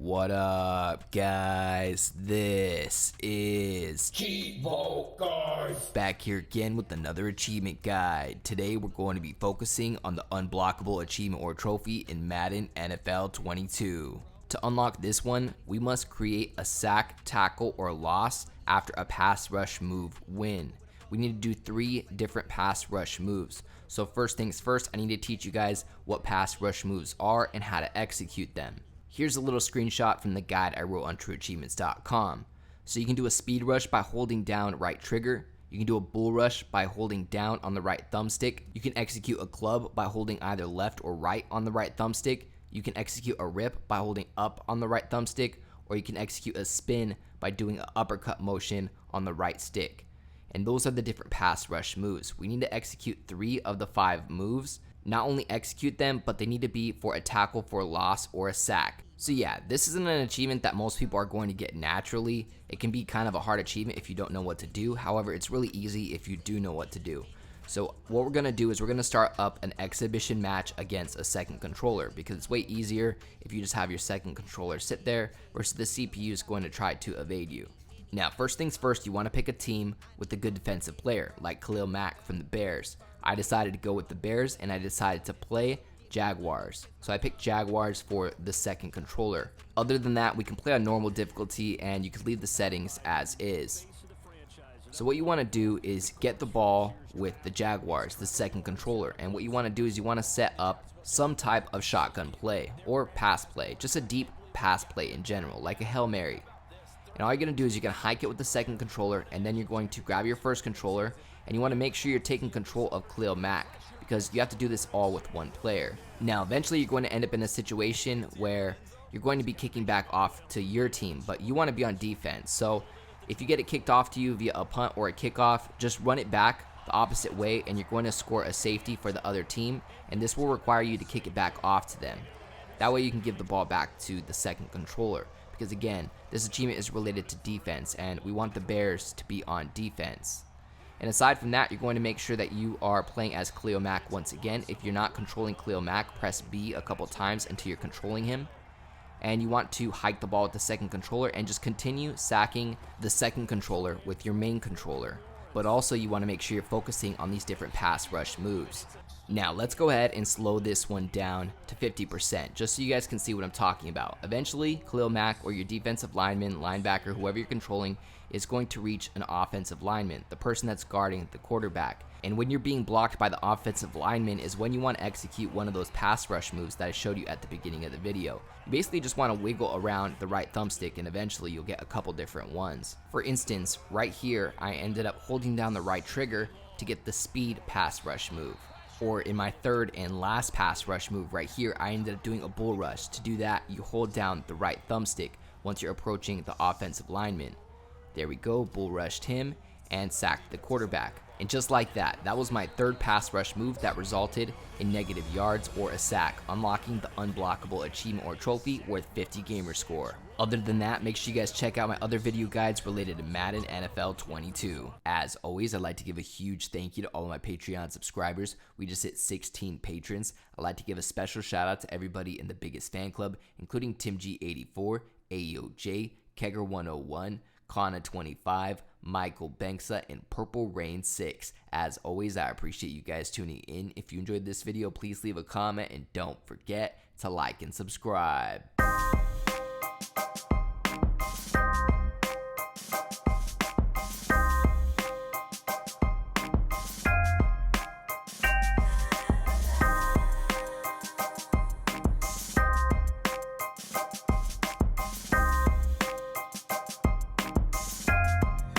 What up, guys? This is Cheevo, guys. back here again with another achievement guide. Today we're going to be focusing on the unblockable achievement or trophy in Madden NFL 22. To unlock this one, we must create a sack, tackle, or loss after a pass rush move win. We need to do 3 different pass rush moves. So first things first, I need to teach you guys what pass rush moves are and how to execute them. Here's a little screenshot from the guide I wrote on trueachievements.com. So you can do a speed rush by holding down right trigger. You can do a bull rush by holding down on the right thumbstick. You can execute a club by holding either left or right on the right thumbstick. You can execute a rip by holding up on the right thumbstick, or you can execute a spin by doing an uppercut motion on the right stick. And those are the different pass rush moves. We need to execute 3 of the 5 moves. Not only execute them, but they need to be for a tackle, for a loss, or a sack. So yeah, this isn't an achievement that most people are going to get naturally. It can be kind of a hard achievement if you don't know what to do. However, it's really easy if you do know what to do. So what we're going to do is we're going to start up an exhibition match against a second controller, because it's way easier if you just have your second controller sit there versus the CPU is going to try to evade you. Now, first things first, you want to pick a team with a good defensive player, like Khalil Mack from the Bears. I decided to go with the Bears, and I decided to play Jaguars. So I picked Jaguars for the second controller. Other than that, we can play on normal difficulty, and you can leave the settings as is. So what you want to do is get the ball with the Jaguars, the second controller. And what you want to do is you want to set up some type of shotgun play or pass play, just a deep pass play in general, like a Hail Mary. And all you're going to do is you're going to hike it with the second controller, and then you're going to grab your first controller, and you want to make sure you're taking control of Khalil Mack, because you have to do this all with one player. Now, eventually you're going to end up in a situation where you're going to be kicking back off to your team, but you want to be on defense. So if you get it kicked off to you via a punt or a kickoff, just run it back the opposite way, and you're going to score a safety for the other team, and this will require you to kick it back off to them. That way you can give the ball back to the second controller. Because again, this achievement is related to defense, and we want the Bears to be on defense. And aside from that, you're going to make sure that you are playing as Khalil Mack once again. If you're not controlling Khalil Mack, press B a couple times until you're controlling him. And you want to hike the ball with the second controller and just continue sacking the second controller with your main controller. But also you want to make sure you're focusing on these different pass rush moves. Now let's go ahead and slow this one down to 50% just so you guys can see what I'm talking about. Eventually, Khalil Mack or your defensive lineman, linebacker, whoever you're controlling, is going to reach an offensive lineman, the person that's guarding the quarterback. And when you're being blocked by the offensive lineman is when you want to execute one of those pass rush moves that I showed you at the beginning of the video. You basically just want to wiggle around the right thumbstick, and eventually you'll get a couple different ones. For instance, right here, I ended up holding down the right trigger to get the speed pass rush move. Or in my third and last pass rush move right here, I ended up doing a bull rush. To do that, you hold down the right thumbstick once you're approaching the offensive lineman. There we go, bull rushed him and sacked the quarterback. And just like that, that was my third pass rush move that resulted in negative yards or a sack, unlocking the unblockable achievement or trophy worth 50 gamer score. Other than that, make sure you guys check out my other video guides related to Madden NFL 22. As always, I'd like to give a huge thank you to all of my Patreon subscribers. We just hit 16 patrons. I'd like to give a special shout out to everybody in the biggest fan club, including Tim G84, AOJ, Kegger101, Kana25, Michael Banksa, and Purple Rain 6. As always, I appreciate you guys tuning in. If you enjoyed this video, please leave a comment and don't forget to like and subscribe.